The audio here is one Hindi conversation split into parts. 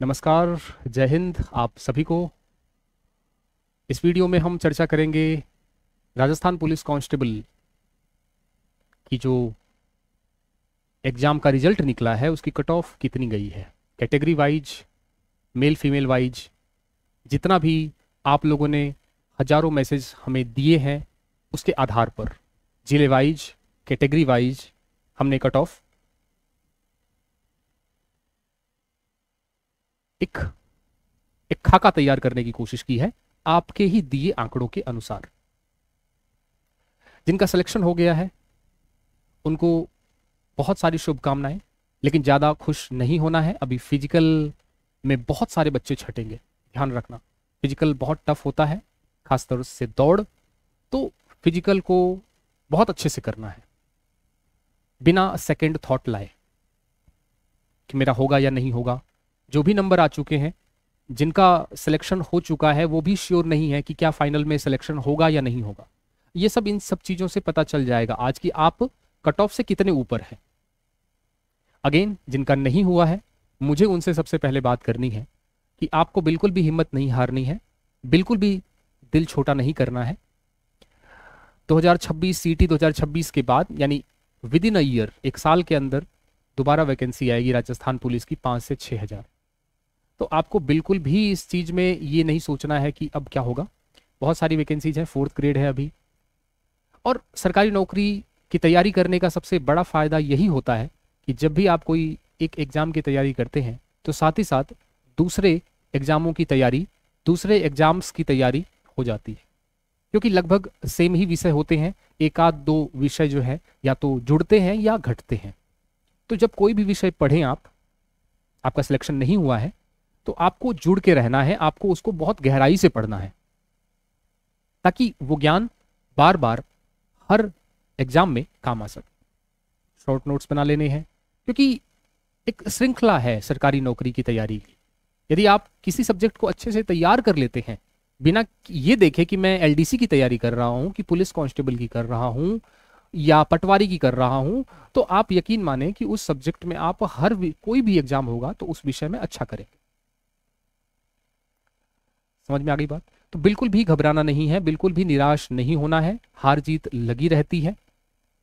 नमस्कार, जय हिंद आप सभी को। इस वीडियो में हम चर्चा करेंगे राजस्थान पुलिस कांस्टेबल की जो एग्ज़ाम का रिजल्ट निकला है उसकी कट ऑफ कितनी गई है, category wise, male female wise. जितना भी आप लोगों ने हजारों मैसेज हमें दिए हैं उसके आधार पर जिले वाइज, कैटेगरी वाइज हमने कट ऑफ एक एक खाका तैयार करने की कोशिश की है आपके ही दिए आंकड़ों के अनुसार। जिनका सिलेक्शन हो गया है उनको बहुत सारी शुभकामनाएं, लेकिन ज़्यादा खुश नहीं होना है। अभी फिजिकल में बहुत सारे बच्चे छटेंगे, ध्यान रखना। फिजिकल बहुत टफ होता है, खासतौर से दौड़। तो फिजिकल को बहुत अच्छे से करना है, बिना सेकंड थॉट लाए कि मेरा होगा या नहीं होगा। जो भी नंबर आ चुके हैं, जिनका सिलेक्शन हो चुका है, वो भी श्योर नहीं है कि क्या फाइनल में सिलेक्शन होगा या नहीं होगा। ये सब इन सब चीज़ों से पता चल जाएगा आज की आप कट ऑफ से कितने ऊपर है। अगेन, जिनका नहीं हुआ है, मुझे उनसे सबसे पहले बात करनी है कि आपको बिल्कुल भी हिम्मत नहीं हारनी है, बिल्कुल भी दिल छोटा नहीं करना है। 2026 सीटी 2026 के बाद, यानी विद इन अ ईयर, एक साल के अंदर दोबारा वैकेंसी आएगी राजस्थान पुलिस की 5 से 6 हज़ार। तो आपको बिल्कुल भी इस चीज़ में ये नहीं सोचना है कि अब क्या होगा। बहुत सारी वैकेंसीज है, 4th ग्रेड है अभी। और सरकारी नौकरी की तैयारी करने का सबसे बड़ा फ़ायदा यही होता है कि जब भी आप कोई एक एग्ज़ाम की तैयारी करते हैं तो साथ ही साथ दूसरे एग्ज़ामों की तैयारी, दूसरे एग्ज़ाम्स की तैयारी हो जाती है, क्योंकि लगभग सेम ही विषय होते हैं। एक आध दो विषय जो है या तो जुड़ते हैं या घटते हैं। तो जब कोई भी विषय पढ़ें आप, आपका सिलेक्शन नहीं हुआ है तो आपको जुड़ के रहना है, आपको उसको बहुत गहराई से पढ़ना है, ताकि वो ज्ञान बार बार हर एग्जाम में काम आ सके। शॉर्ट नोट्स बना लेने हैं, क्योंकि एक श्रृंखला है सरकारी नौकरी की तैयारी की। यदि आप किसी सब्जेक्ट को अच्छे से तैयार कर लेते हैं, बिना ये देखे कि मैं एलडीसी की तैयारी कर रहा हूं, कि पुलिस कांस्टेबल की कर रहा हूं या पटवारी की कर रहा हूं, तो आप यकीन माने कि उस सब्जेक्ट में आप कोई भी एग्जाम होगा तो उस विषय में अच्छा करेंगे। समझ में आ गई बात? तो बिल्कुल भी घबराना नहीं है, बिल्कुल भी निराश नहीं होना है। हार जीत लगी रहती है।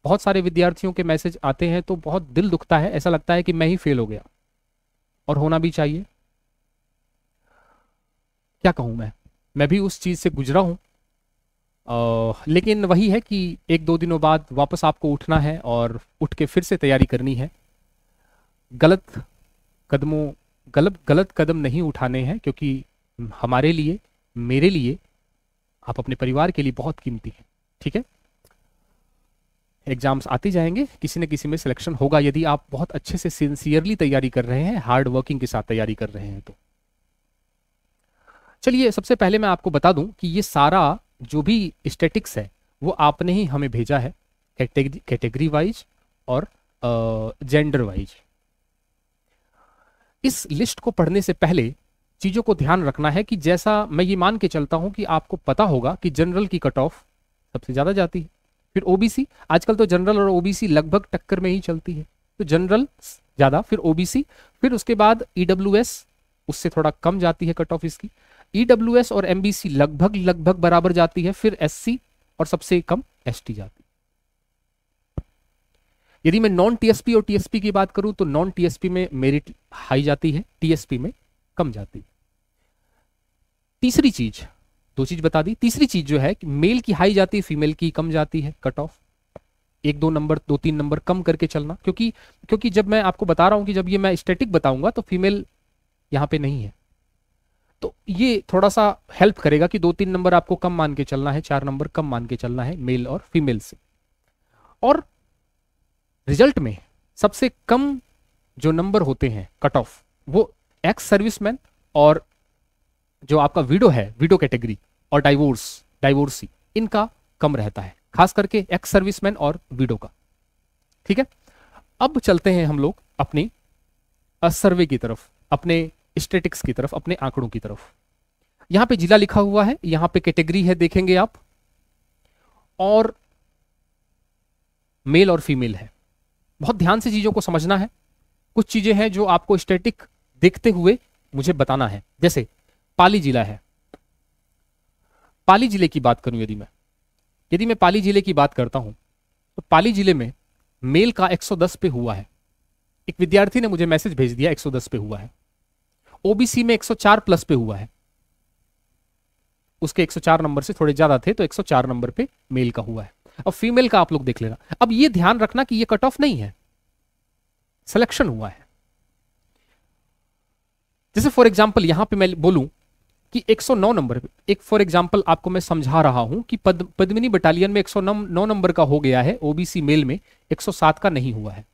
बहुत सारे विद्यार्थियों के मैसेज आते हैं तो बहुत दिल दुखता है, ऐसा लगता है कि मैं ही फेल हो गया, और होना भी चाहिए। क्या कहूं मैं भी उस चीज से गुजरा हूं। लेकिन वही है कि एक दो दिनों बाद वापस आपको उठना है और उठ के फिर से तैयारी करनी है। गलत कदमों गलत कदम नहीं उठाने हैं, क्योंकि हमारे लिए, मेरे लिए, आप अपने परिवार के लिए बहुत कीमती हैं। ठीक है, एग्जाम्स आते जाएंगे, किसी न किसी में सिलेक्शन होगा, यदि आप बहुत अच्छे से सिंसियरली तैयारी कर रहे हैं, हार्ड वर्किंग के साथ तैयारी कर रहे हैं तो। चलिए, सबसे पहले मैं आपको बता दूं कि ये सारा जो भी स्टैटिक्स है वो आपने ही हमें भेजा है, कैटेगरी वाइज और जेंडर वाइज। इस लिस्ट को पढ़ने से पहले चीज़ों को ध्यान रखना है कि जैसा मैं ये मान के चलता हूं कि आपको पता होगा कि जनरल की कट ऑफ सबसे ज़्यादा जाती है, फिर ओबीसी। आजकल तो जनरल और ओबीसी लगभग टक्कर में ही चलती है, तो जनरल ज़्यादा, फिर ओबीसी, फिर उसके बाद ईडब्ल्यूएस, उससे थोड़ा कम जाती है कट ऑफ इसकी। ईडब्ल्यूएस और एमबीसी लगभग लगभग बराबर जाती है, फिर एससी और सबसे कम एसटी जाती है। यदि मैं नॉन टीएसपी और टीएसपी की बात करूं तो नॉन टीएसपी में मेरिट हाई जाती है, टीएसपी में कम जाती है। तीसरी चीज, दो चीज बता दी, तीसरी चीज जो है कि मेल की हाई जाती है, फीमेल की कम जाती है कट ऑफ। एक दो नंबर, दो तीन नंबर कम करके चलना, क्योंकि जब मैं आपको बता रहा हूं कि जब ये मैं स्टैटिक बताऊंगा तो फीमेल यहां पे नहीं है, तो ये थोड़ा सा हेल्प करेगा कि 2-3 नंबर आपको कम मान के चलना है, 4 नंबर कम मान के चलना है मेल और फीमेल से। और रिजल्ट में सबसे कम जो नंबर होते हैं कट ऑफ, वो एक्स सर्विसमैन और जो आपका विडो है, विडो कैटेगरी, और डाइवोर्सी, इनका कम रहता है, खास करके एक्स सर्विसमैन और विडो का। ठीक है, अब चलते हैं हम लोग अपने सर्वे की तरफ, अपने स्टैटिक्स की तरफ, अपने आंकड़ों की तरफ। यहां पे जिला लिखा हुआ है, यहां पे कैटेगरी है, देखेंगे आप, और मेल और फीमेल है। बहुत ध्यान से चीजों को समझना है। कुछ चीजें हैं जो आपको स्टैटिक देखते हुए मुझे बताना है। जैसे पाली जिला है, पाली जिले की बात करूं, यदि मैं पाली जिले की बात करता हूं तो पाली जिले में मेल का 110 पे हुआ है। एक विद्यार्थी ने मुझे मैसेज भेज दिया 110 पे हुआ है। ओबीसी में 104 प्लस पे हुआ है, उसके 104 नंबर से थोड़े ज्यादा थे तो 104 नंबर पे मेल का हुआ है। अब फीमेल का आप लोग देख लेना। अब ये ध्यान रखना कि ये कट ऑफ नहीं है, सिलेक्शन हुआ है। जैसे फॉर एग्जाम्पल यहां पे मैं बोलूं कि 109 नंबर पे, एक फॉर एग्जाम्पल आपको मैं समझा रहा हूं कि पद्मिनी बटालियन में 109 नंबर का हो गया है, ओबीसी मेल में 107 का नहीं हुआ है।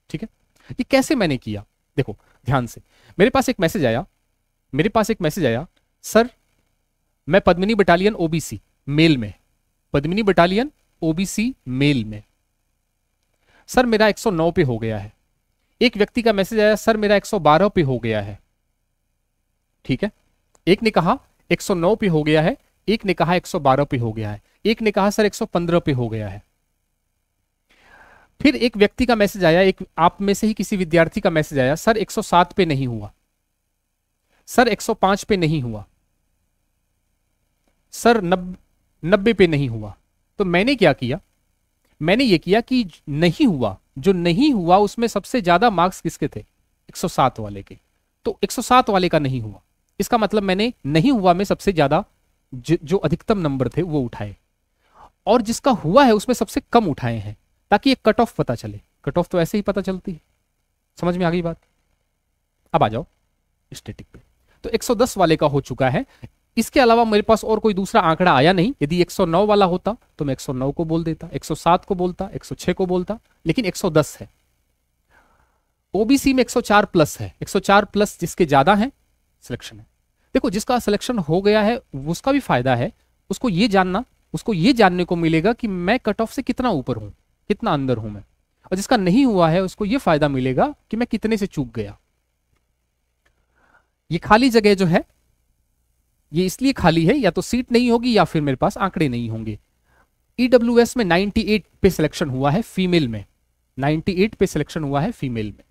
ठीक है, ये कैसे मैंने किया, देखो ध्यान से। मेरे पास एक मैसेज आया, सर मैं पद्मिनी बटालियन ओबीसी मेल में, पद्मिनी बटालियन ओबीसी मेल में, सर मेरा 109 पे हो गया है। एक व्यक्ति का मैसेज आया, सर मेरा 112 पे हो गया है। ठीक है, एक ने कहा 109 पे हो गया है, एक ने कहा 112 पे हो गया है, एक ने कहा सर 115 पे हो गया है। फिर एक व्यक्ति का मैसेज आया, एक आप में से ही किसी विद्यार्थी का मैसेज आया, सर 107 पे नहीं हुआ, सर 105 पे नहीं हुआ, सर 90 पे नहीं हुआ। तो मैंने क्या किया, मैंने ये किया कि नहीं हुआ, जो नहीं हुआ उसमें सबसे ज्यादा मार्क्स किसके थे, 107 वाले के, तो 107 वाले का नहीं हुआ। इसका मतलब मैंने नहीं हुआ में सबसे ज्यादा जो अधिकतम नंबर थे वो उठाए, और जिसका हुआ है उसमें सबसे कम उठाए हैं, ताकि एक कट ऑफ पता चले। कट ऑफ तो ऐसे ही पता चलती है, समझ में आ गई बात। अब आ जाओ स्टैटिक पे। तो 110 वाले का हो चुका है, इसके अलावा मेरे पास और कोई दूसरा आंकड़ा आया नहीं। यदि 109 वाला होता तो मैं 109 को बोल देता, 107 को बोलता, 106 को बोलता, लेकिन 110 है। ओबीसी में 104 प्लस है, 104 प्लस जिसके ज्यादा है सिलेक्शन है। देखो जिसका सिलेक्शन हो गया है उसका भी फायदा है, उसको ये जानने को मिलेगा कि मैं कट ऑफ से कितना ऊपर हूं, कितना अंदर हूं मैं। और जिसका नहीं हुआ है उसको यह फायदा मिलेगा कि मैं कितने से चूक गया। ये खाली जगह जो है ये इसलिए खाली है, या तो सीट नहीं होगी या फिर मेरे पास आंकड़े नहीं होंगे। ईडब्ल्यूएस में 98 पे सिलेक्शन हुआ है फीमेल में, 98 पे सिलेक्शन हुआ है फीमेल में।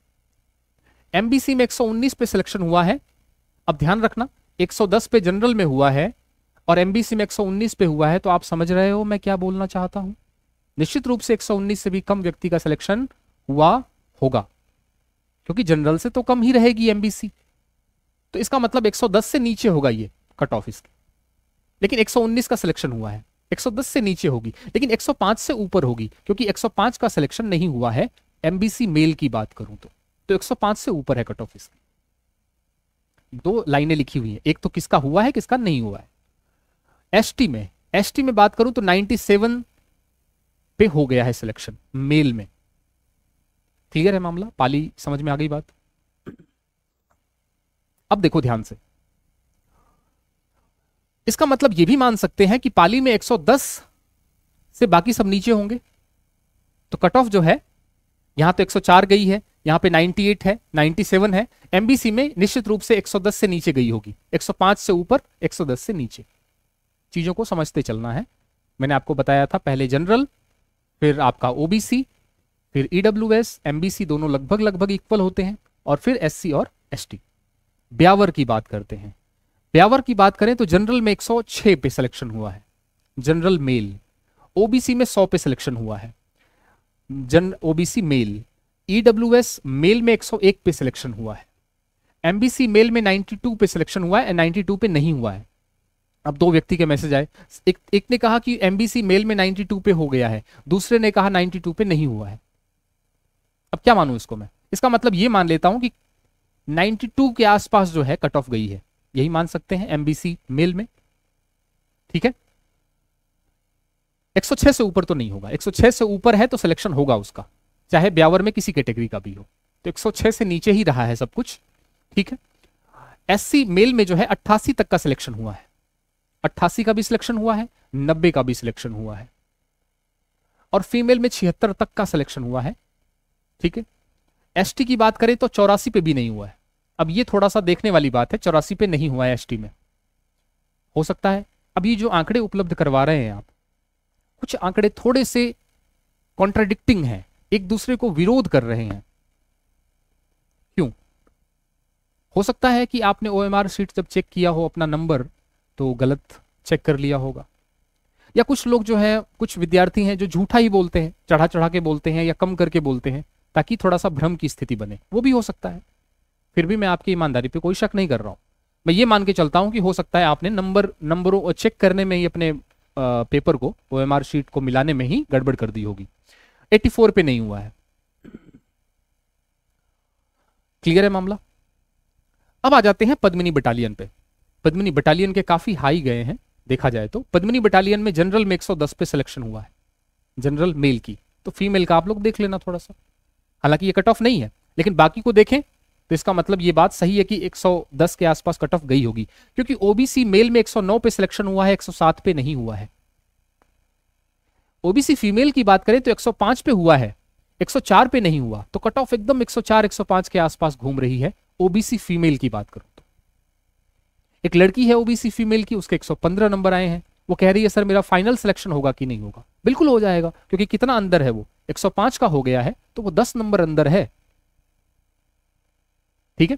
एमबीसी में 119 पे सिलेक्शन हुआ है। अब ध्यान रखना 110 पे जनरल में हुआ है और एमबीसी में 119 पे हुआ है, तो आप समझ रहे हो मैं क्या बोलना चाहता हूं। निश्चित रूप से 119 से भी कम व्यक्ति का सिलेक्शन हुआ होगा, क्योंकि जनरल से तो कम ही रहेगी एमबीसी, तो इसका मतलब 110 से नीचे होगा ये कट ऑफ इसकी। लेकिन 119 का सिलेक्शन हुआ है, 110 से नीचे होगी, लेकिन 105 से ऊपर होगी, क्योंकि 105 का सिलेक्शन नहीं हुआ है एमबीसी मेल की बात करूं तो 105 से ऊपर है कट ऑफ इसकी। दो लाइनें लिखी हुई है, एक तो किसका हुआ है किसका नहीं हुआ है। एसटी में बात करूं तो 97 पे हो गया है सिलेक्शन मेल में। क्लियर है मामला, पाली समझ में आ गई बात। अब देखो ध्यान से, इसका मतलब यह भी मान सकते हैं कि पाली में 110 से बाकी सब नीचे होंगे, तो कट ऑफ जो है यहां तो 104 गई है, यहां पे 98 है, 97 है। एमबीसी में निश्चित रूप से 110 से नीचे गई होगी, 105 से ऊपर, 110 से नीचे। चीजों को समझते चलना है। मैंने आपको बताया था पहले जनरल, फिर आपका ओबीसी, फिर ईडब्ल्यूएस, एमबीसी दोनों लगभग लगभग इक्वल होते हैं, और फिर एससी और एसटी। ब्यावर की बात करते हैं। ब्यावर की बात करें तो जनरल में 106 पे सिलेक्शन हुआ है, जनरल मेल। ओबीसी में 100 पे सिलेक्शन हुआ है, ओबीसी मेल। ईडब्ल्यूएस मेल में 101 पे सिलेक्शन हुआ है। एमबीसी मेल में 92 पे सिलेक्शन हुआ है, 92 पे नहीं हुआ है। अब दो व्यक्ति के मैसेज आए, एक ने कहा कि एमबीसी मेल में 92 पे हो गया है, दूसरे ने कहा 92 पे नहीं हुआ है। अब क्या मानूं इसको मैं, इसका मतलब ये मान लेता हूं कि 92 के आसपास जो है कट ऑफ गई है, यही मान सकते हैं एमबीसी मेल में। ठीक है, 106 से ऊपर तो नहीं होगा, 106 से ऊपर है तो सिलेक्शन होगा उसका, चाहे ब्यावर में किसी कैटेगरी का भी हो। तो 106 से नीचे ही रहा है सब कुछ। ठीक है, एससी मेल में जो है 88 तक का सिलेक्शन हुआ है, 88 का भी सिलेक्शन हुआ है, 90 का भी सिलेक्शन हुआ है, और फीमेल में 76 तक का सिलेक्शन हुआ है। ठीक है, एसटी की बात करें तो 84 पे भी नहीं हुआ है। अब ये थोड़ा सा देखने वाली बात है, 84 पे नहीं हुआ है एसटी में, हो सकता है। अब ये जो आंकड़े उपलब्ध करवा रहे हैं आप, कुछ आंकड़े थोड़े से कॉन्ट्राडिक्टिंग हैं, एक दूसरे को विरोध कर रहे हैं। क्यों? हो सकता है कि आपने OMR शीट जब चेक किया हो अपना नंबर तो गलत चेक कर लिया होगा, या कुछ लोग जो है, कुछ विद्यार्थी हैं जो झूठा ही बोलते हैं, चढ़ा चढ़ा के बोलते हैं या कम करके बोलते हैं ताकि थोड़ा सा भ्रम की स्थिति बने, वो भी हो सकता है। फिर भी मैं आपकी ईमानदारी पे कोई शक नहीं कर रहा हूं। मैं ये मान के चलता हूं कि हो सकता है आपने नंबरों चेक करने में ही, अपने पेपर को OMR शीट को मिलाने में ही गड़बड़ कर दी होगी। 84 पे नहीं हुआ है। क्लियर है मामला। अब आ जाते हैं पद्मिनी बटालियन पे। पद्मिनी बटालियन के काफी हाई गए हैं देखा जाए तो। पद्मिनी बटालियन में जनरल में 110 पे सिलेक्शन हुआ है, जनरल मेल की। तो फीमेल का आप लोग देख लेना थोड़ा सा, हालांकि ये कट ऑफ नहीं है, लेकिन बाकी को देखें तो इसका मतलब ये बात सही है कि 110 के आसपास कट ऑफ गई होगी, क्योंकि ओबीसी मेल में 109 पे सिलेक्शन हुआ है, 107 पे नहीं हुआ है। ओबीसी फीमेल की बात करें तो 105 पे हुआ है, 104 पे नहीं हुआ। तो कट ऑफ एकदम 104 105 के आसपास घूम रही है ओबीसी फीमेल की बात करूं तो। एक लड़की है ओबीसी फीमेल की, उसके 115 नंबर आए हैं। वो कह रही है सर मेरा फाइनल सिलेक्शन होगा कि नहीं होगा। बिल्कुल हो जाएगा, क्योंकि कितना अंदर है, वो 105 का हो गया है तो वो 10 नंबर अंदर है। ठीक है,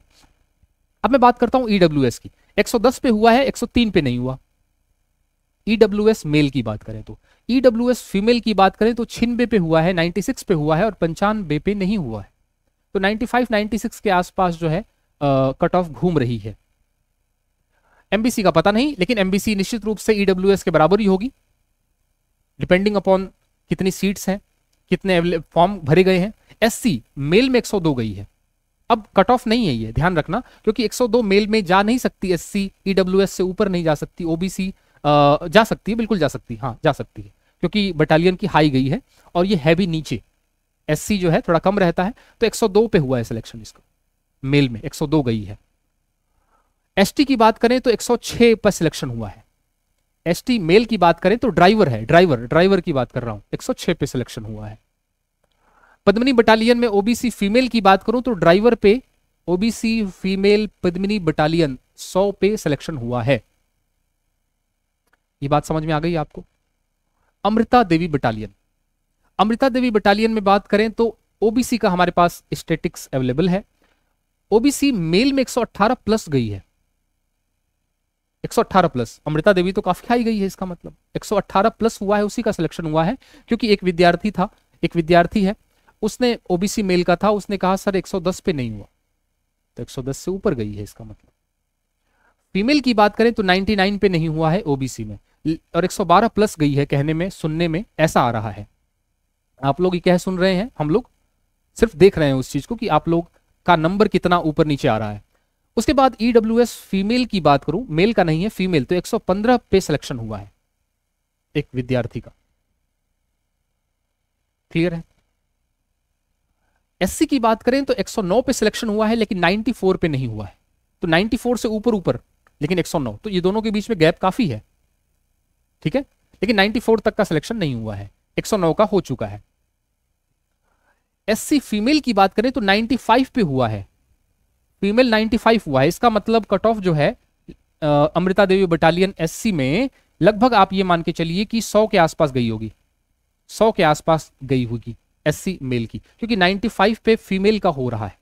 अब मैं बात करता हूं ईडब्ल्यूएस की। 110 पे हुआ है, 103 पे नहीं हुआ। ईडब्ल्यूएस मेल की बात करें तो, ईडब्ल्यूएस फीमेल की बात करें तो 96 पे हुआ है, 96 पे हुआ है और 95 पे नहीं हुआ है। तो 95 96 के आसपास जो है कट ऑफ घूम रही है। एमबीसी का पता नहीं, लेकिन एमबीसी निश्चित रूप से ईडब्ल्यूएस के बराबर ही होगी, डिपेंडिंग अपॉन कितनी सीट्स हैं, कितने फॉर्म भरे गए हैं। एससी मेल में 102 गई है। अब कट ऑफ नहीं है ये, ध्यान रखना, क्योंकि 102 मेल में जा नहीं सकती एससी, ईडब्ल्यूएस से ऊपर नहीं जा सकती। ओबीसी जा सकती है, बिल्कुल जा सकती है, हाँ जा सकती है, क्योंकि बटालियन की हाई गई है और ये है भी नीचे। एससी जो है थोड़ा कम रहता है, तो 102 पे हुआ है सिलेक्शन इसका, मेल में 102 गई है। एसटी की बात करें तो 106 पर सिलेक्शन हुआ है। एसटी मेल की बात करें तो ड्राइवर है, ड्राइवर की बात कर रहा हूं, 106 पे सिलेक्शन हुआ है। पद्मिनी बटालियन में ओबीसी फीमेल की बात करूं तो ड्राइवर पे ओबीसी फीमेल पद्मिनी बटालियन 100 पे सिलेक्शन हुआ है। ये बात समझ में आ गई आपको। अमृता देवी बटालियन, अमृता देवी बटालियन में बात करें तो ओबीसी का हमारे पास स्टेटिक्स अवेलेबल है। ओबीसी मेल में 118 प्लस गई है, 118 प्लस। अमृता देवी तो काफी हाई गई है, इसका मतलब 118 प्लस हुआ है, उसी का सिलेक्शन हुआ है। क्योंकि एक विद्यार्थी है, उसने ओबीसी मेल का था, उसने कहा सर 110 पे नहीं हुआ, तो 110 से ऊपर गई है इसका मतलब। फीमेल की बात करें तो 99 पे नहीं हुआ है ओबीसी में, और 112 प्लस गई है, कहने में सुनने में ऐसा आ रहा है। आप लोग ये कह सुन रहे हैं, हम लोग सिर्फ देख रहे हैं उस चीज को कि आप लोग का नंबर कितना ऊपर नीचे आ रहा है। उसके बाद ईडब्ल्यूएस फीमेल की बात करूं, मेल का नहीं है फीमेल, तो 115 पे सिलेक्शन हुआ है एक विद्यार्थी का। क्लियर है। एससी की बात करें तो 109 पे सिलेक्शन हुआ है, लेकिन 94 पे नहीं हुआ है। तो 94 से ऊपर ऊपर, लेकिन 109, तो ये दोनों के बीच में गैप काफी है। ठीक है, लेकिन 94 तक का सिलेक्शन नहीं हुआ है, 109 का हो चुका है। एससी फीमेल की बात करें तो 95 पे हुआ है, फीमेल 95 हुआ है। इसका मतलब कट ऑफ जो है अमृता देवी बटालियन एससी में लगभग आप ये मान के चलिए कि 100 के आसपास गई होगी, 100 के आसपास गई होगी एससी मेल की, क्योंकि 95 पे फीमेल का हो रहा है।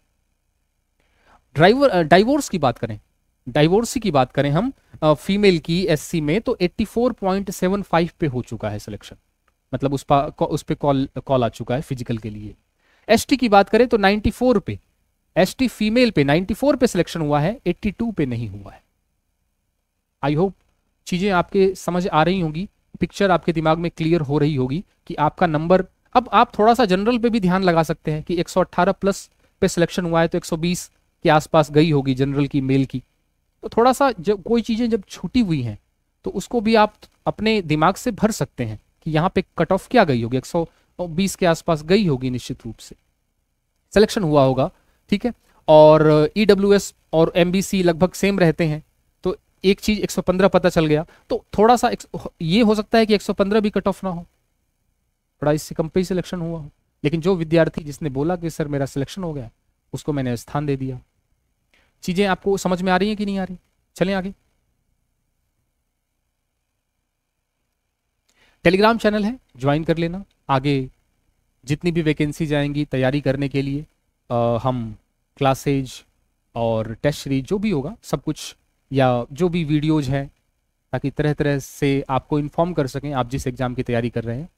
डाइवोर्स की बात करें, डाइवोर्सी की बात करें हम फीमेल की एससी में, तो 84.75 पे हो चुका है सिलेक्शन, मतलब उस पे कॉल आ चुका है फिजिकल के लिए। एसटी की बात करें तो 94 पे, एसटी फीमेल पे 94 पे सिलेक्शन हुआ है, 82 पे नहीं हुआ है। आई होप चीजें आपके समझ आ रही होंगी, पिक्चर आपके दिमाग में क्लियर हो रही होगी कि आपका नंबर। अब आप थोड़ा सा जनरल पे भी ध्यान लगा सकते हैं कि 118 प्लस पे सिलेक्शन हुआ है, तो 120 के आसपास गई होगी जनरल की, मेल की। तो थोड़ा सा जब कोई चीजें जब छूटी हुई हैं तो उसको भी आप अपने दिमाग से भर सकते हैं कि यहाँ पे कट ऑफ क्या गई होगी, 120 के आसपास गई होगी, निश्चित रूप से सिलेक्शन हुआ होगा। ठीक है, और ईडब्ल्यूएस और एमबीसी लगभग सेम रहते हैं, तो एक चीज 115 पता चल गया, तो थोड़ा सा ये हो सकता है कि 115 भी कट ऑफ ना हो, थोड़ा इससे कम पे ही सिलेक्शन हुआ हो। लेकिन जो विद्यार्थी जिसने बोला कि सर मेरा सिलेक्शन हो गया, उसको मैंने स्थान दे दिया। चीजें आपको समझ में आ रही हैं कि नहीं आ रही? चलें आगे। टेलीग्राम चैनल है, ज्वाइन कर लेना। आगे जितनी भी वैकेंसी जाएंगी तैयारी करने के लिए हम क्लासेज, और टेस्ट सीरीज जो भी होगा सब कुछ, या जो भी वीडियोज हैं, ताकि तरह तरह से आपको इन्फॉर्म कर सकें आप जिस एग्ज़ाम की तैयारी कर रहे हैं।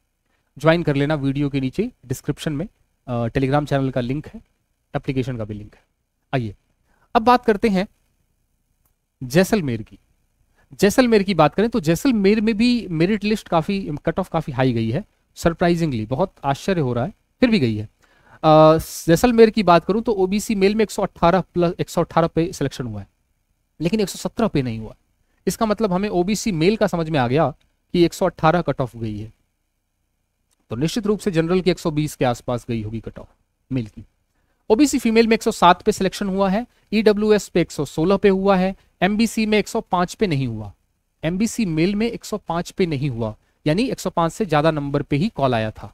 ज्वाइन कर लेना, वीडियो के नीचे डिस्क्रिप्शन में टेलीग्राम चैनल का लिंक है, एप्लीकेशन का भी लिंक है। आइए अब बात करते हैं जैसलमेर की। जैसलमेर की बात करें तो जैसलमेर में भी मेरिट लिस्ट काफ़ी, कट ऑफ काफ़ी हाई गई है, सरप्राइजिंगली, बहुत आश्चर्य हो रहा है, फिर भी गई है। जैसलमेर की बात करूं तो ओबीसी मेल में 118 पे सिलेक्शन हुआ है, लेकिन 117 पे नहीं हुआ। इसका मतलब हमें ओबीसी मेल का समझ में आ गया कि 118 कट ऑफ गई है, तो निश्चित रूप से जनरल की 120 के आसपास गई होगी कट ऑफ मेल की। ओबीसी फीमेल में 107 पे सिलेक्शन हुआ है, ईडब्ल्यूएस पे 116 पे हुआ है, एमबीसी में 105 पे नहीं हुआ। एमबीसी मेल में 105 पे नहीं हुआ, यानी 105 से ज्यादा नंबर पे ही कॉल आया था।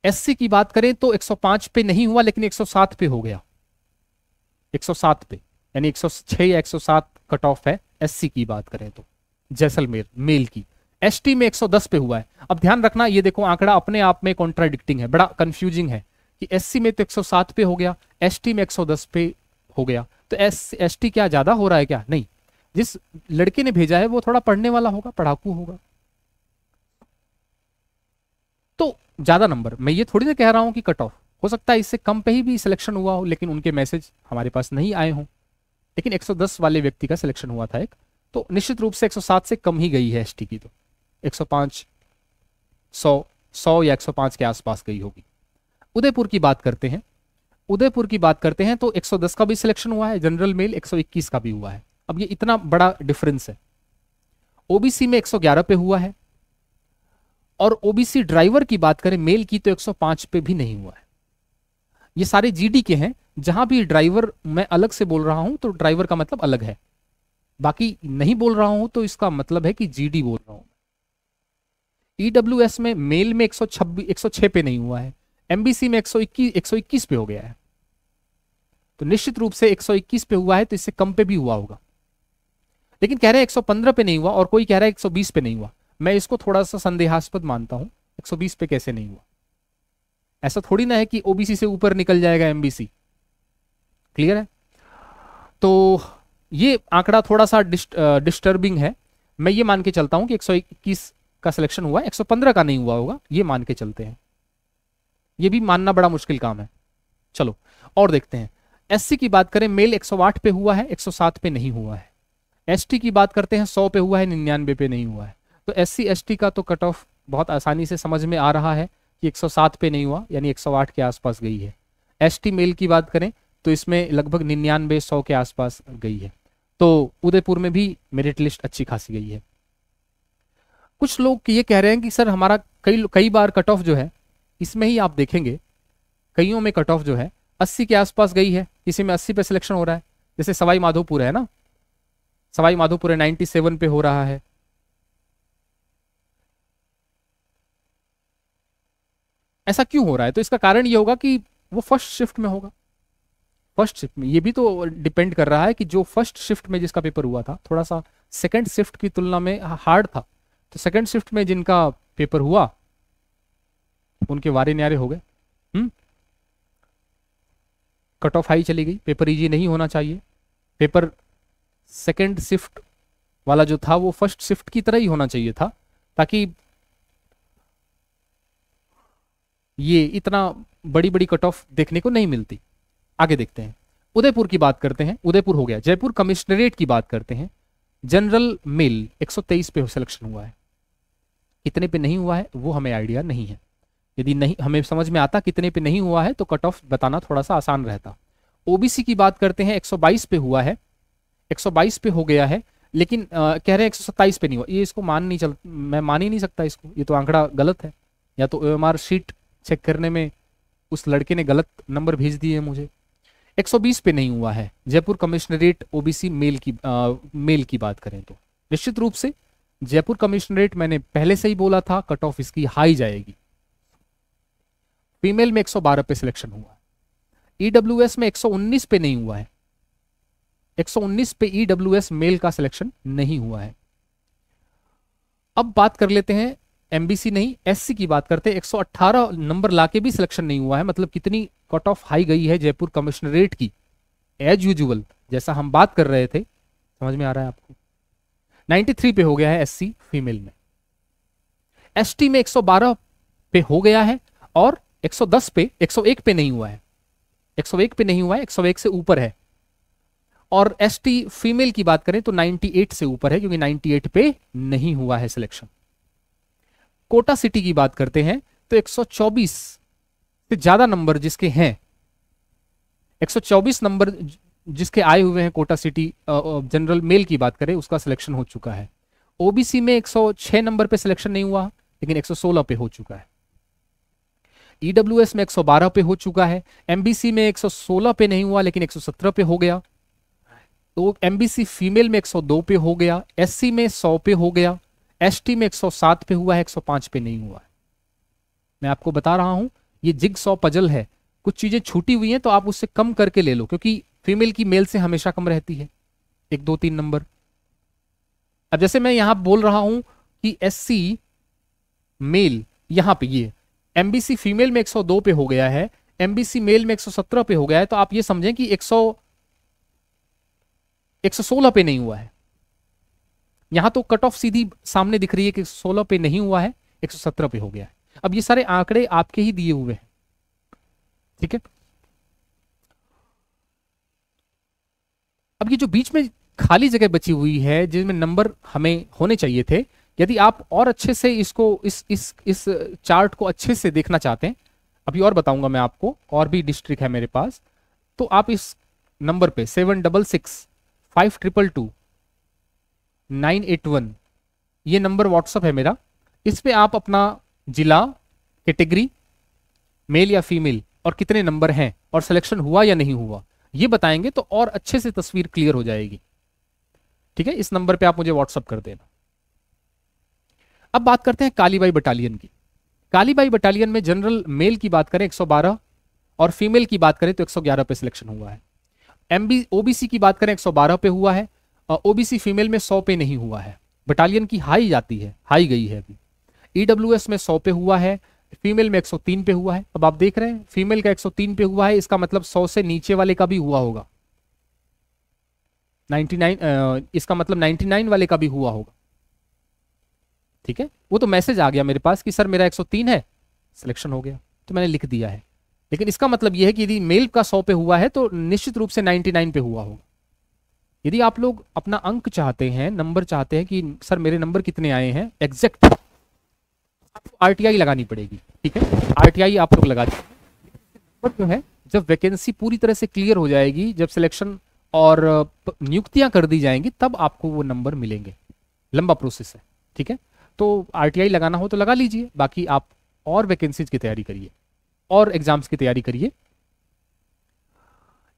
एससी की बात करें तो 105 पे नहीं हुआ, लेकिन 107 पे हो गया, 107 पे, यानी 106 या 107 कट ऑफ है एससी की बात करें तो जैसलमेर मेल की। एसटी में 110 पे हुआ है। अब ध्यान रखना, ये देखो आंकड़ा अपने आप में कॉन्ट्राडिक्टिंग है, बड़ा कंफ्यूजिंग है कि एससी में तो 107 पे हो गया, एसटी में 110 पे हो गया, तो एसटी क्या ज्यादा हो रहा है क्या? नहीं, जिस लड़के ने भेजा है वो थोड़ा पढ़ने वाला होगा, पढ़ाकू होगा, तो ज्यादा नंबर। मैं ये थोड़ी ना कह रहा हूं कि कट ऑफ, हो सकता है इससे कम पे ही भी सिलेक्शन हुआ हो, लेकिन उनके मैसेज हमारे पास नहीं आए हों। लेकिन 110 वाले व्यक्ति का सिलेक्शन हुआ था एक, तो निश्चित रूप से 107 से कम ही गई है एसटी की, तो 105, 100 या 105 के आसपास गई होगी। उदयपुर की बात करते हैं, उदयपुर की बात करते हैं तो 110 का भी सिलेक्शन हुआ है, जनरल मेल 121 का भी हुआ है। अब ये इतना बड़ा डिफरेंस है। ओबीसी में 111 पे हुआ है, और ओबीसी ड्राइवर की बात करें मेल की तो 105 पे भी नहीं हुआ है। ये सारे जीडी के हैं, जहां भी ड्राइवर मैं अलग से बोल रहा हूं तो ड्राइवर का मतलब अलग है, बाकी नहीं बोल रहा हूं तो इसका मतलब है कि जीडी बोल रहा हूं। ईडब्ल्यूएस में मेल में 106 पे नहीं हुआ है, एमबीसी में 121 पे हो गया है, तो निश्चित रूप से 121 पे हुआ है, तो इससे कम पे भी हुआ होगा। लेकिन कह रहे हैं 115 पे नहीं हुआ, और कोई कह रहा है 120 पे नहीं हुआ। मैं इसको थोड़ा सा संदेहास्पद मानता हूं, 120 पे कैसे नहीं हुआ? ऐसा थोड़ी ना है कि ओबीसी से ऊपर निकल जाएगा एमबीसी, क्लियर है? तो ये आंकड़ा थोड़ा सा डिस्टर्बिंग है। मैं ये मान के चलता हूं कि 121 का सिलेक्शन हुआ है, 115 का नहीं हुआ होगा, ये मान के चलते हैं। ये भी मानना बड़ा मुश्किल काम है। चलो और देखते हैं। एससी की बात करें, मेल 108 पे हुआ है, 107 पे नहीं हुआ है। एसटी की बात करते हैं, 100 पे हुआ है, 99 पे नहीं हुआ है। तो एससी एसटी का तो कट ऑफ बहुत आसानी से समझ में आ रहा है कि 107 पे नहीं हुआ, यानी 108 के आसपास गई है। एसटी मेल की बात करें तो इसमें लगभग 99-100 के आसपास गई है। तो उदयपुर में भी मेरिट लिस्ट अच्छी खासी गई है। कुछ लोग ये कह रहे हैं कि सर हमारा कई बार कट ऑफ जो है, इसमें ही आप देखेंगे कईयों में कट ऑफ जो है 80 के आसपास गई है, किसी में 80 पे सिलेक्शन हो रहा है। जैसे सवाई माधोपुर है ना, सवाई माधोपुर 97 पे हो रहा है। ऐसा क्यों हो रहा है? तो इसका कारण ये होगा कि वो फर्स्ट शिफ्ट में होगा। फर्स्ट शिफ्ट में ये भी तो डिपेंड कर रहा है कि जो फर्स्ट शिफ्ट में जिसका पेपर हुआ था थोड़ा सा सेकंड शिफ्ट की तुलना में हार्ड था, तो सेकंड शिफ्ट में जिनका पेपर हुआ उनके वारे न्यारे हो गए। कट ऑफ हाई चली गई, पेपर इजी नहीं होना चाहिए। पेपर सेकंड शिफ्ट वाला जो था वो फर्स्ट शिफ्ट की तरह ही होना चाहिए था, ताकि ये इतना बड़ी बड़ी कट ऑफ देखने को नहीं मिलती। आगे देखते हैं, उदयपुर की बात करते हैं। उदयपुर हो गया। जयपुर कमिश्नरेट की बात करते हैं। जनरल मेल 123 पे सिलेक्शन हुआ है, कितने पे नहीं हुआ है वो हमें आइडिया नहीं है। यदि नहीं हमें समझ में आता कितने पे नहीं हुआ है तो कट ऑफ बताना थोड़ा सा आसान रहता। ओबीसी की बात करते हैं, 122 पे हुआ है, 122 पे हो गया है, लेकिन कह रहे हैं 127 पे नहीं हुआ। ये इसको मैं मान ही नहीं सकता इसको, ये तो आंकड़ा गलत है, या तो ओएमआर शीट चेक करने में उस लड़के ने गलत नंबर भेज दिए मुझे। 120 पे नहीं हुआ है जयपुर कमिश्नरेट ओबीसी मेल की बात करें तो निश्चित रूप से जयपुर कमिश्नरेट मैंने पहले से ही बोला था कट ऑफ इसकी हाई जाएगी। फीमेल में 112 पे सिलेक्शन हुआ है। ईडब्ल्यूएस में 119 पे नहीं हुआ है, 119 पे ईडब्ल्यूएस मेल का सिलेक्शन नहीं हुआ है। अब बात कर लेते हैं एमबीसी नहीं एससी की बात करते हैं। 118 नंबर लाके भी सिलेक्शन नहीं हुआ है, मतलब कितनी कट ऑफ हाई गई है जयपुर कमिश्नरेट की, एज यूजुअल जैसा हम बात कर रहे थे, समझ में आ रहा है आपको, 93 पे हो गया है एससी फीमेल में। एसटी में 112 पे हो गया है और 110 पे, 101 पे नहीं हुआ है, 101 पे नहीं हुआ है, 101 से ऊपर है। और एसटी फीमेल की बात करें तो 98 से ऊपर है, क्योंकि 98 पे नहीं हुआ है सिलेक्शन। कोटा सिटी की बात करते हैं तो 124 से ज्यादा नंबर जिसके हैं, 124 नंबर जिसके आए हुए हैं कोटा सिटी जनरल मेल की बात करें, उसका सिलेक्शन हो चुका है। ओबीसी में 106 नंबर पे सिलेक्शन नहीं हुआ, लेकिन 116 पे हो चुका है। ईडब्ल्यूएस में 112 पे हो चुका है। एमबीसी में 116 पे नहीं हुआ, लेकिन 117 पे हो गया। तो एमबीसी फीमेल में 102 पे हो गया, एससी में 100 पे हो गया, एसटी में 107 पे हुआ है, 105 पे नहीं हुआ है। मैं आपको बता रहा हूं ये जिगसॉ पजल है, कुछ चीजें छूटी हुई हैं तो आप उससे कम करके ले लो, क्योंकि फीमेल की मेल से हमेशा कम रहती है 1 2 3 नंबर। अब जैसे मैं यहां बोल रहा हूं कि एससी मेल, यहां पे ये एमबीसी फीमेल में 102 पे हो गया है, एमबीसी मेल में 117 पे हो गया है, तो आप ये समझें कि 116 पे नहीं हुआ है। यहां तो कट ऑफ सीधी सामने दिख रही है कि 16 पे नहीं हुआ है, 117 पे हो गया है। अब ये सारे आंकड़े आपके ही दिए हुए हैं, ठीक है। अब ये जो बीच में खाली जगह बची हुई है जिसमें नंबर हमें होने चाहिए थे, यदि आप और अच्छे से इसको इस चार्ट को अच्छे से देखना चाहते हैं, अभी और बताऊंगा मैं आपको, और भी डिस्ट्रिक्ट है मेरे पास, तो आप इस नंबर पे 7665222981 ये नंबर व्हाट्सअप है मेरा, इस पे आप अपना जिला, कैटेगरी, मेल या फीमेल और कितने नंबर हैं और सिलेक्शन हुआ या नहीं हुआ ये बताएंगे तो और अच्छे से तस्वीर क्लियर हो जाएगी, ठीक है। इस नंबर पे आप मुझे व्हाट्सअप कर देना। अब बात करते हैं कालीबाई बटालियन की। कालीबाई बटालियन में जनरल मेल की बात करें 112 और फीमेल की बात करें तो 111 पे सिलेक्शन हुआ है। ओबीसी की बात करें 112 पे हुआ है, ओबीसी फीमेल में 100 पे नहीं हुआ है। बटालियन की हाई जाती है, हाई गई है अभी। ईडब्ल्यूएस में 100 पे हुआ है, फीमेल में 103 पे हुआ है। अब आप देख रहे हैं फीमेल का 103 पे हुआ है, इसका मतलब 100 से नीचे वाले का भी हुआ होगा, 99 इसका मतलब 99 वाले का भी हुआ होगा, ठीक है। वो तो मैसेज आ गया मेरे पास कि सर मेरा 103 है, सिलेक्शन हो गया, तो मैंने लिख दिया है। लेकिन इसका मतलब यह है कि यदि मेल का 100 पे हुआ है तो निश्चित रूप से 99 पे हुआ होगा। यदि आप लोग अपना अंक चाहते हैं, नंबर चाहते हैं कि सर मेरे नंबर कितने आए हैं एग्जैक्ट, आपको आरटीआई लगानी पड़ेगी, ठीक है। आरटीआई आप लोग लगा दीजिए। जो है जब वैकेंसी पूरी तरह से क्लियर हो जाएगी, जब सिलेक्शन और नियुक्तियां कर दी जाएंगी, तब आपको वो नंबर मिलेंगे। लंबा प्रोसेस है, ठीक है। तो आरटीआई लगाना हो तो लगा लीजिए, बाकी आप और वैकेंसीज की तैयारी करिए और एग्जाम्स की तैयारी करिए।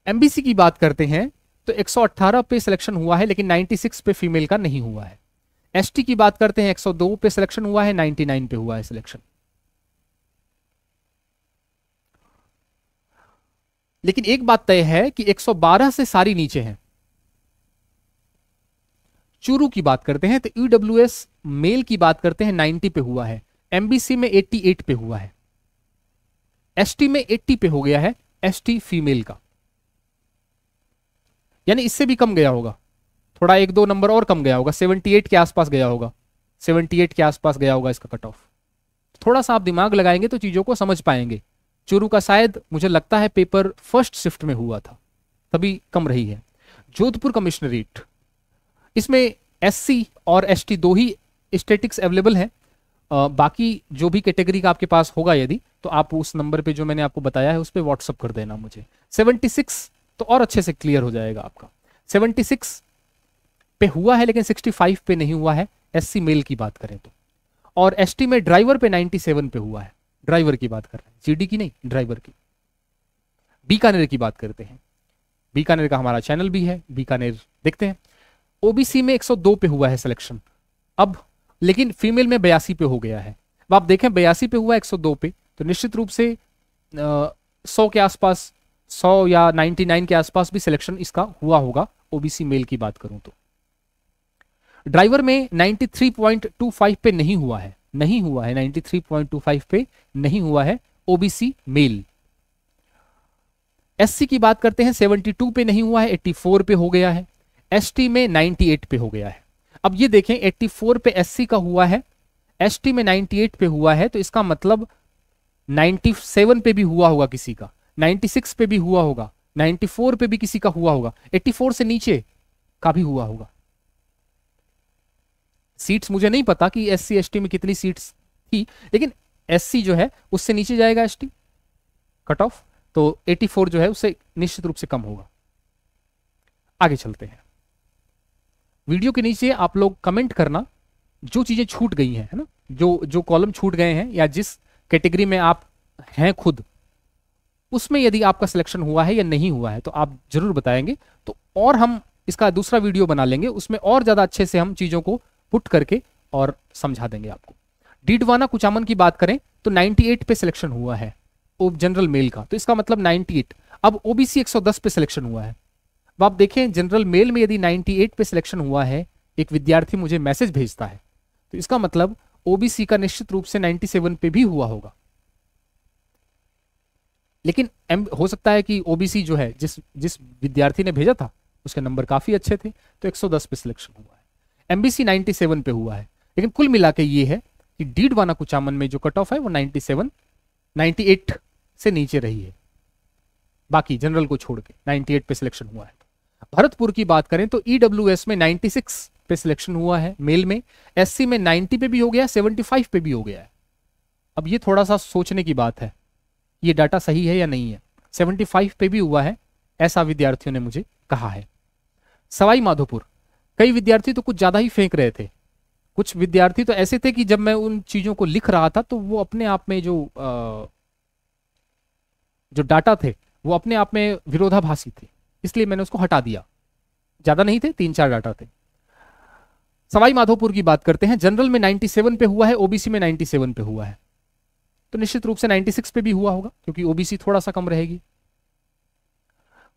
एमबीसी की बात करते हैं तो 118 पे सिलेक्शन हुआ है, लेकिन 96 पे फीमेल का नहीं हुआ है। एसटी की बात करते हैं 102 पे सिलेक्शन हुआ है, 99 पे हुआ है सिलेक्शन। लेकिन एक बात तय है कि 112 से सारी नीचे हैं। चूरू की बात करते हैं तो ईडब्ल्यूएस मेल की बात करते हैं 90 पे हुआ है, एमबीसी में 88 पे हुआ है, एसटी में 80 पे हो गया है, एसटी फीमेल का, यानी इससे भी कम गया होगा, थोड़ा 1-2 नंबर और कम गया होगा, 78 के आसपास गया होगा, 78 के आसपास गया होगा इसका कट ऑफ। थोड़ा सा आप दिमाग लगाएंगे तो चीजों को समझ पाएंगे। चूरू का शायद मुझे लगता है पेपर फर्स्ट शिफ्ट में हुआ था, तभी कम रही है। जोधपुर कमिश्नरेट, इसमें एससी और एसटी दो ही स्टेटिक्स अवेलेबल हैं। बाकी जो भी कैटेगरी का आपके पास होगा यदि, तो आप उस नंबर पे जो मैंने आपको बताया है उस पर व्हाट्सअप कर देना मुझे। 76 तो और अच्छे से क्लियर हो जाएगा आपका। 76 पे हुआ है लेकिन 65 पे नहीं हुआ है, एससी मेल की बात करें तो। और एसटी में ड्राइवर पे 97 पे हुआ है, ड्राइवर की बात कर रहे हैं, जीडी की नहीं, ड्राइवर की। बीकानेर की बात करते हैं, बीकानेर का हमारा चैनल भी है, बीकानेर देखते हैं। ओबीसी में 102 पे हुआ है सिलेक्शन अब, लेकिन फीमेल में 82 पे हो गया है। अब आप देखें 82 पे हुआ 102 पे, तो निश्चित रूप से 100 के आसपास, 100 या 99 के आसपास भी सिलेक्शन इसका हुआ होगा, ओबीसी मेल की बात करूं तो। ड्राइवर में 93.25 पे नहीं हुआ है, नहीं हुआ है 93.25 पे नहीं हुआ है, ओबीसी मेल। एससी की बात करते हैं 72 पे नहीं हुआ है, 84 पे हो गया है। एसटी में 98 पे हो गया है। अब ये देखें 84 पे एससी का हुआ है, एसटी में 98 पे हुआ है, तो इसका मतलब 97 पे भी हुआ होगा किसी का, 96 पे भी हुआ होगा, 94 पे भी किसी का हुआ होगा, 84 से नीचे का भी हुआ होगा। सीट्स मुझे नहीं पता कि एससी एसटी में कितनी सीट्स थी, लेकिन एससी जो है उससे नीचे जाएगा एसटी कट ऑफ, तो 84 जो है उससे निश्चित रूप से कम होगा। आगे चलते हैं। वीडियो के नीचे आप लोग कमेंट करना जो चीजें छूट गई हैं, है ना, जो कॉलम छूट गए हैं या जिस कैटेगरी में आप हैं खुद, उसमें यदि आपका सिलेक्शन हुआ है या नहीं हुआ है तो आप जरूर बताएंगे। तो और हम इसका दूसरा वीडियो बना लेंगे, उसमें और ज्यादा अच्छे से हम चीजों को पुट करके और समझा देंगे आपको। डीडवाना कुचामन की बात करें तो 98 पे सिलेक्शन हुआ है जनरल मेल का, तो इसका मतलब 98। अब ओबीसी 110 पे सिलेक्शन हुआ है। अब आप देखें जनरल मेल में यदि 98 पे सिलेक्शन हुआ है, एक विद्यार्थी मुझे मैसेज भेजता है, तो इसका मतलब ओबीसी का निश्चित रूप से 97 पे भी हुआ होगा। लेकिन हो सकता है कि ओबीसी जो है जिस विद्यार्थी ने भेजा था उसके नंबर काफी अच्छे थे, तो 110 पे सिलेक्शन हुआ है। एमबीसी 97 पे हुआ है, लेकिन कुल मिला के ये है कि डीडवाना कुचामन में जो कट ऑफ है वो 98 से नीचे रही है, बाकी जनरल को छोड़ के 98 पे सिलेक्शन हुआ है। भरतपुर की बात करें तो ईडब्ल्यूएस में 96 पे सिलेक्शन हुआ है मेल में, एससी में 90 पे भी हो गया, 75 पे भी हो गया है। अब ये थोड़ा सा सोचने की बात है, ये डाटा सही है या नहीं है। 75 पे भी हुआ है ऐसा विद्यार्थियों ने मुझे कहा है। सवाई माधोपुर, कई विद्यार्थी तो कुछ ज्यादा ही फेंक रहे थे, कुछ विद्यार्थी तो ऐसे थे कि जब मैं उन चीजों को लिख रहा था तो वो अपने आप में जो डाटा थे वो अपने आप में विरोधाभासी थे, इसलिए मैंने उसको हटा दिया। ज्यादा नहीं थे, 3-4 डाटा थे। सवाई माधोपुर की बात करते हैं, जनरल में 97 पे हुआ है, ओबीसी में 97 पे हुआ है, तो निश्चित रूप से 96 पे भी हुआ होगा क्योंकि ओबीसी थोड़ा सा कम रहेगी।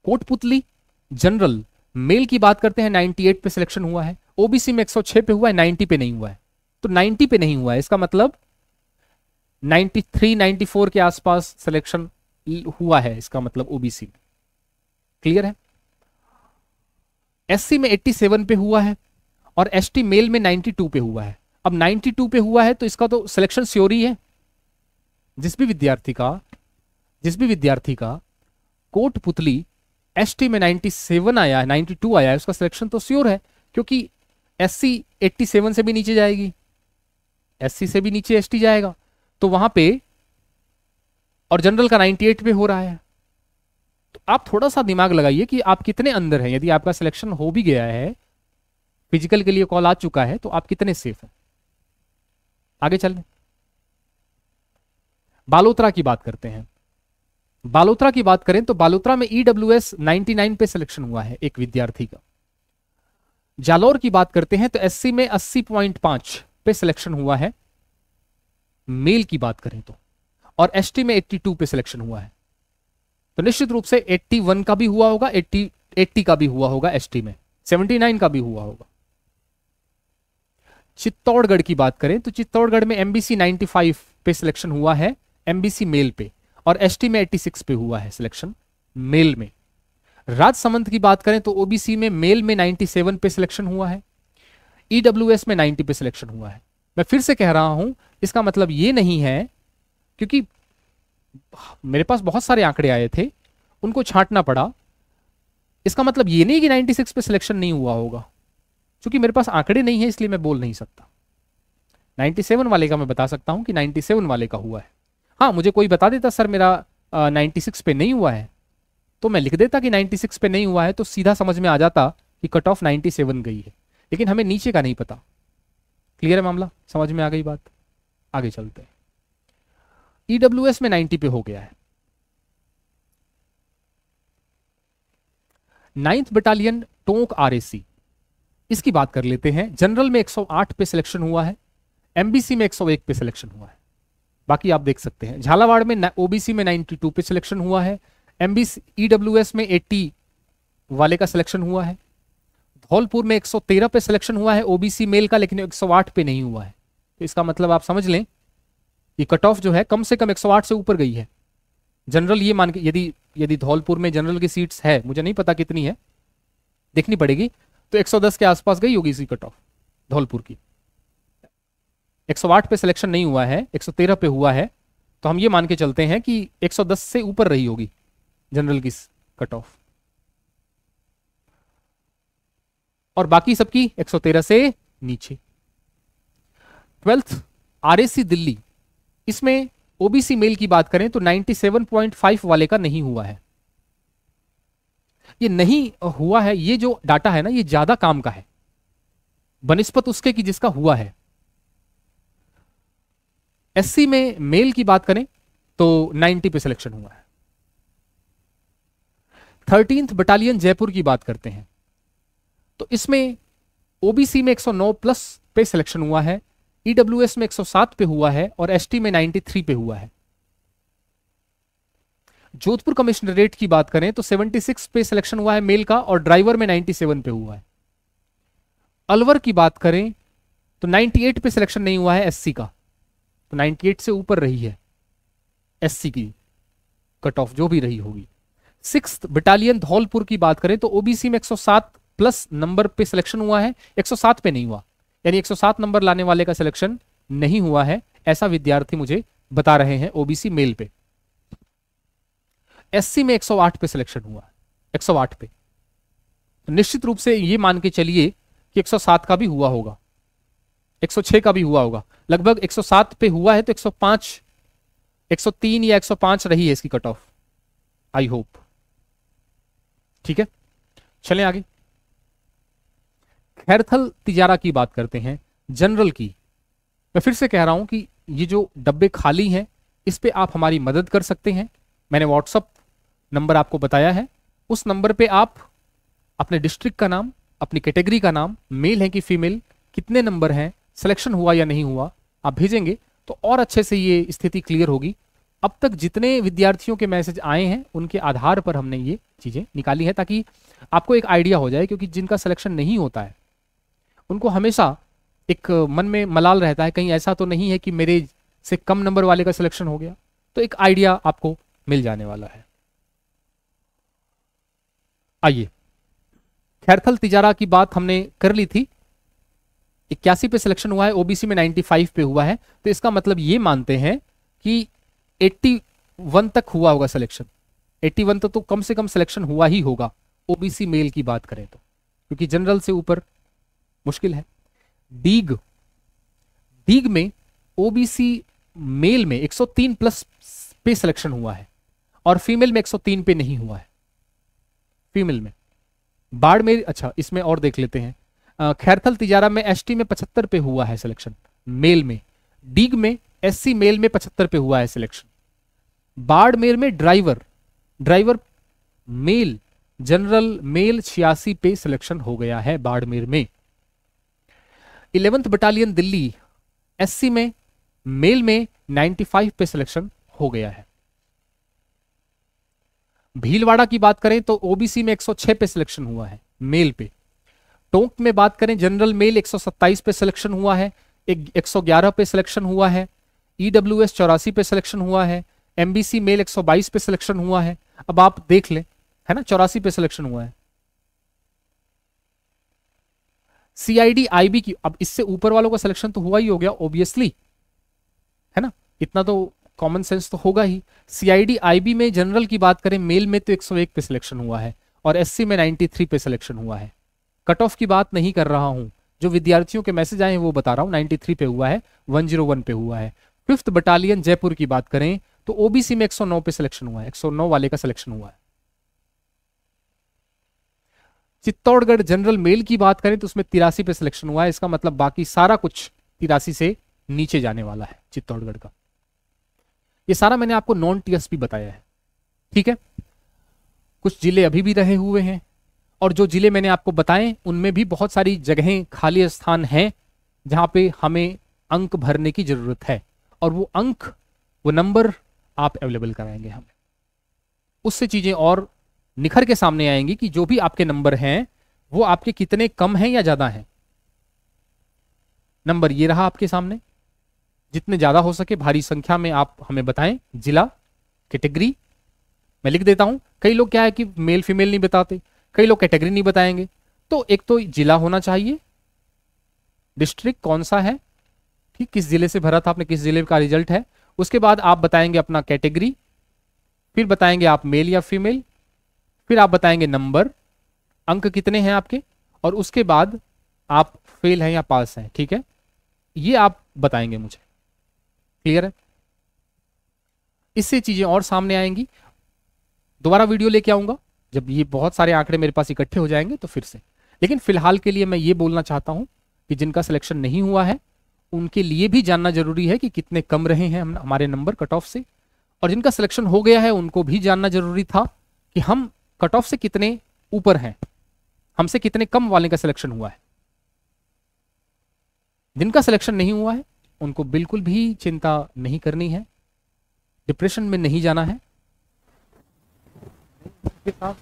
कोटपुतली जनरल मेल की बात करते हैं, 98 पे सिलेक्शन हुआ है, ओबीसी में 106 पे हुआ है, 90 पे नहीं हुआ है। तो 90 पे नहीं हुआ है, इसका मतलब 93-94 के आसपास सिलेक्शन हुआ है, इसका मतलब ओबीसी में। क्लियर है। एससी में 87 पे हुआ है और एसटी मेल में 92 पे हुआ है। अब 92 पे हुआ है तो इसका तो सिलेक्शन श्योर ही है। जिस भी विद्यार्थी का कोटपुतली एसटी में 97 आया है, 92 आया है, उसका सिलेक्शन तो श्योर है, क्योंकि एससी 87 से भी नीचे जाएगी, एससी से भी नीचे एसटी जाएगा, तो वहां पे, और जनरल का 98 पे हो रहा है। तो आप थोड़ा सा दिमाग लगाइए कि आप कितने अंदर हैं। यदि आपका सिलेक्शन हो भी गया है, फिजिकल के लिए कॉल आ चुका है, तो आप कितने सेफ हैं। आगे चलें। बालोतरा की बात करते हैं। बालोतरा की बात करें तो बालोतरा में ईडब्ल्यूएस 99 पे सिलेक्शन हुआ है एक विद्यार्थी का। जालौर की बात करते हैं तो एससी में 80.5 पे सिलेक्शन हुआ है मेल की बात करें तो, और एसटी में 82 पे सिलेक्शन हुआ है। तो निश्चित रूप से 81 का भी हुआ होगा, 80 का भी हुआ होगा, एसटी में 79 का भी हुआ होगा। चित्तौड़गढ़ की बात करें तो चित्तौड़गढ़ में एमबीसी 95 पे सिलेक्शन हुआ है एमबीसी मेल पे, और एसटी में 86 पे हुआ है सिलेक्शन मेल में। राजसमंद की बात करें तो ओबीसी में मेल में 97 पे सिलेक्शन हुआ है, ईडब्ल्यूएस में 90 पे सिलेक्शन हुआ है। मैं फिर से कह रहा हूं, इसका मतलब ये नहीं है, क्योंकि मेरे पास बहुत सारे आंकड़े आए थे, उनको छांटना पड़ा। इसका मतलब ये नहीं कि 96 पे सिलेक्शन नहीं हुआ होगा, क्योंकि मेरे पास आंकड़े नहीं है इसलिए मैं बोल नहीं सकता। 97 वाले का मैं बता सकता हूं कि 97 वाले का हुआ है। हाँ, मुझे कोई बता देता सर मेरा 96 पे नहीं हुआ है, तो मैं लिख देता कि 96 पे नहीं हुआ है, तो सीधा समझ में आ जाता कि कट ऑफ 97 गई है। लेकिन हमें नीचे का नहीं पता। क्लियर है मामला, समझ में आ गई बात। आगे चलते हैं। ईडब्ल्यूएस में 90 पे हो गया है। 9th बटालियन टोंक आरएसी, इसकी बात कर लेते हैं। जनरल में 108 पे सिलेक्शन हुआ है, एमबीसी में 101 पे सिलेक्शन हुआ है, बाकी आप देख सकते हैं। झालावाड़ में ओबीसी में 92 पे सिलेक्शन हुआ है, एमबीसी ईडब्ल्यूएस में 80 वाले का सिलेक्शन हुआ है। धौलपुर में 113 पे सिलेक्शन हुआ है ओबीसी मेल का, लेकिन 108 पे नहीं हुआ है। तो इसका मतलब आप समझ लें कि कट ऑफ जो है कम से कम 108 से ऊपर गई है। जनरल ये मान के, यदि यदि धौलपुर में जनरल की सीट्स है, मुझे नहीं पता कितनी है, देखनी पड़ेगी, तो 110 के आसपास गई होगी इसी कट ऑफ धौलपुर की। 108 पे सिलेक्शन नहीं हुआ है, 113 पे हुआ है, तो हम ये मान के चलते हैं कि 110 से ऊपर रही होगी जनरल की कट ऑफ, और बाकी सबकी 113 से नीचे। 12th आरएसी दिल्ली, इसमें ओबीसी मेल की बात करें तो 97.5 वाले का नहीं हुआ है। ये नहीं हुआ है, ये जो डाटा है ना, ये ज्यादा काम का है बनिस्पत उसके कि जिसका हुआ है। एससी में मेल की बात करें तो 90 पे सिलेक्शन हुआ है। 13th बटालियन जयपुर की बात करते हैं तो इसमें ओबीसी में 109 प्लस पे सिलेक्शन हुआ है, ईडब्ल्यूएस में 107 पे हुआ है और एसटी में 93 पे हुआ है। जोधपुर कमिश्नरेट की बात करें तो 76 पे सिलेक्शन हुआ है मेल का और ड्राइवर में 97 पे हुआ है। अलवर की बात करें तो 98 पे सिलेक्शन नहीं हुआ है एससी का, तो 98 से ऊपर रही है एससी की कट ऑफ जो भी रही होगी। 6th बटालियन धौलपुर की बात करें तो ओबीसी में 107 प्लस नंबर पे सिलेक्शन हुआ है, 107 पे नहीं हुआ, यानी 107 नंबर लाने वाले का सिलेक्शन नहीं हुआ है, ऐसा विद्यार्थी मुझे बता रहे हैं ओबीसी मेल पे। एससी में 108 पे सिलेक्शन हुआ, 108 पे, तो निश्चित रूप से ये मान के चलिए कि 107 का भी हुआ होगा, 106 का भी हुआ होगा, लगभग 107 पे हुआ है तो 105, 103 या 105 रही है इसकी कट ऑफ, आई होप। ठीक है, चलें आगे। खैरथल तिजारा की बात करते हैं जनरल की। मैं फिर से कह रहा हूं कि ये जो डब्बे खाली हैं इस पे आप हमारी मदद कर सकते हैं। मैंने व्हाट्सअप नंबर आपको बताया है, उस नंबर पे आप अपने डिस्ट्रिक्ट का नाम, अपनी कैटेगरी का नाम, मेल है कि फीमेल, कितने नंबर हैं, सिलेक्शन हुआ या नहीं हुआ, आप भेजेंगे तो और अच्छे से ये स्थिति क्लियर होगी। अब तक जितने विद्यार्थियों के मैसेज आए हैं उनके आधार पर हमने ये चीजें निकाली है ताकि आपको एक आइडिया हो जाए, क्योंकि जिनका सिलेक्शन नहीं होता है उनको हमेशा एक मन में मलाल रहता है, कहीं ऐसा तो नहीं है कि मेरे से कम नंबर वाले का सिलेक्शन हो गया, तो एक आइडिया आपको मिल जाने वाला है। आइए, खैरथल तिजारा की बात हमने कर ली थी, 81 पे सिलेक्शन हुआ है, ओबीसी में 95 पे हुआ है, तो इसका मतलब ये मानते हैं कि 81 तक हुआ होगा सिलेक्शन, 81 तक तो कम से कम सिलेक्शन हुआ ही होगा ओबीसी मेल की बात करें तो, क्योंकि जनरल से ऊपर मुश्किल है। डीग में ओबीसी मेल में 103 प्लस पे सिलेक्शन हुआ है और फीमेल में 103 पे नहीं हुआ है, फीमेल में। बाड़मेर, अच्छा इसमें और देख लेते हैं। खैरथल तिजारा में एसटी में 75 पे हुआ है सिलेक्शन मेल में, डीग में एससी मेल में 75 पे हुआ है सिलेक्शन। बाड़मेर में ड्राइवर मेल जनरल मेल 86 पे सिलेक्शन हो गया है बाड़मेर में। 11th बटालियन दिल्ली एससी में मेल में 95 पे सिलेक्शन हो गया है। भीलवाड़ा की बात करें तो ओबीसी में 106 पे सिलेक्शन हुआ है मेल पे। टोंक में बात करें जनरल मेल 127 पे सिलेक्शन हुआ है, 111 पे सिलेक्शन हुआ है, ईडब्ल्यूएस 84 पे सिलेक्शन हुआ है, एमबीसी मेल 122 पे सिलेक्शन हुआ है। अब आप देख लें, है ना, 84 पे सिलेक्शन हुआ है। सीआईडी आईबी की, अब इससे ऊपर वालों का सिलेक्शन तो हुआ ही हो गया ऑब्वियसली, है ना, इतना तो कॉमन सेंस तो होगा ही। सीआईडी आईबी में जनरल की बात करें मेल में तो 101 पे सिलेक्शन हुआ है और एससी में 93 पे सिलेक्शन हुआ है। कट ऑफ की बात नहीं कर रहा हूं, जो विद्यार्थियों के मैसेज आए हैं वो बता रहा हूं, 93 पे हुआ है, 101 पे हुआ है। 5th बटालियन जयपुर की बात करें तो ओबीसी में 109 पे सिलेक्शन हुआ है, 109 वाले का सिलेक्शन हुआ है। चित्तौड़गढ़ जनरल मेल की बात करें तो उसमें 83 पे सिलेक्शन हुआ है, इसका मतलब बाकी सारा कुछ 83 से नीचे जाने वाला है चित्तौड़गढ़ का। ये सारा मैंने आपको नॉन टीएसपी बताया है, ठीक है। कुछ जिले अभी भी रहे हुए हैं और जो जिले मैंने आपको बताए उनमें भी बहुत सारी जगहें खाली स्थान हैं जहां पे हमें अंक भरने की जरूरत है, और वो अंक, वो नंबर आप अवेलेबल कराएंगे हमें, उससे चीजें और निखर के सामने आएंगी कि जो भी आपके नंबर हैं वो आपके कितने कम हैं या ज्यादा हैं। नंबर ये रहा आपके सामने, जितने ज्यादा हो सके भारी संख्या में आप हमें बताएं, जिला, कैटेगरी मैं लिख देता हूं। कई लोग क्या है कि मेल फीमेल नहीं बताते, कई लोग कैटेगरी नहीं बताएंगे। तो एक तो जिला होना चाहिए, डिस्ट्रिक्ट कौन सा है, ठीक, किस जिले से भरा था आपने, किस जिले का रिजल्ट है। उसके बाद आप बताएंगे अपना कैटेगरी, फिर बताएंगे आप मेल या फीमेल, फिर आप बताएंगे नंबर, अंक कितने हैं आपके, और उसके बाद आप फेल हैं या पास हैं, ठीक है, ये आप बताएंगे मुझे। क्लियर है? इससे चीजें और सामने आएंगी। दोबारा वीडियो लेके आऊंगा जब ये बहुत सारे आंकड़े मेरे पास इकट्ठे हो जाएंगे तो फिर से। लेकिन फिलहाल के लिए मैं ये बोलना चाहता हूं कि जिनका सिलेक्शन नहीं हुआ है उनके लिए भी जानना जरूरी है कि कितने कम रहे हैं हमारे नंबर कट ऑफ से, और जिनका सिलेक्शन हो गया है उनको भी जानना जरूरी था कि हम कट ऑफ से कितने ऊपर हैं, हमसे कितने कम वाले का सिलेक्शन हुआ है। जिनका सिलेक्शन नहीं हुआ है उनको बिल्कुल भी चिंता नहीं करनी है, डिप्रेशन में नहीं जाना है, के साथ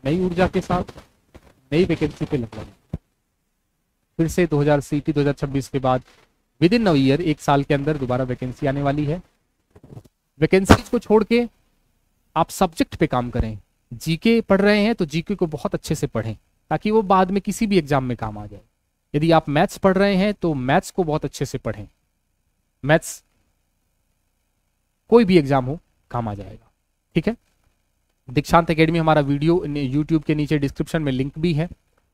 नई ऊर्जा के साथ नई वैकेंसी पे लगना है। फिर से 2000 सीटी 2026 के बाद विद इन अ ईयर, एक साल के अंदर दोबारा वैकेंसी आने वाली है। वैकेंसीज को छोड़ के आप सब्जेक्ट पे काम करें। जीके पढ़ रहे हैं तो जीके को बहुत अच्छे से पढ़ें ताकि वो बाद में किसी भी एग्जाम में काम आ जाए। यदि आप मैथ्स पढ़ रहे हैं तो मैथ्स को बहुत अच्छे से पढ़ें, मैथ्स कोई भी एग्जाम हो काम आ जाएगा, ठीक है। दीक्षांत एकेडमी हमारा वीडियो यूट्यूब के नीचे डिस्क्रिप्शन में लिंक भी है,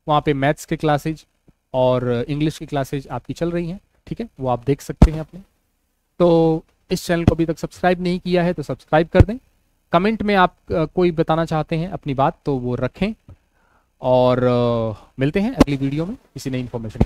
वहाँ पे मैथ्स के क्लासेज और इंग्लिश की क्लासेज आपकी चल रही हैं, ठीक है, वो आप देख सकते हैं अपने। तो इस चैनल को अभी तक सब्सक्राइब नहीं किया है तो सब्सक्राइब कर दें। कमेंट में आप कोई बताना चाहते हैं अपनी बात तो वो रखें, और मिलते हैं अगली वीडियो में किसी नई इन्फॉर्मेशन।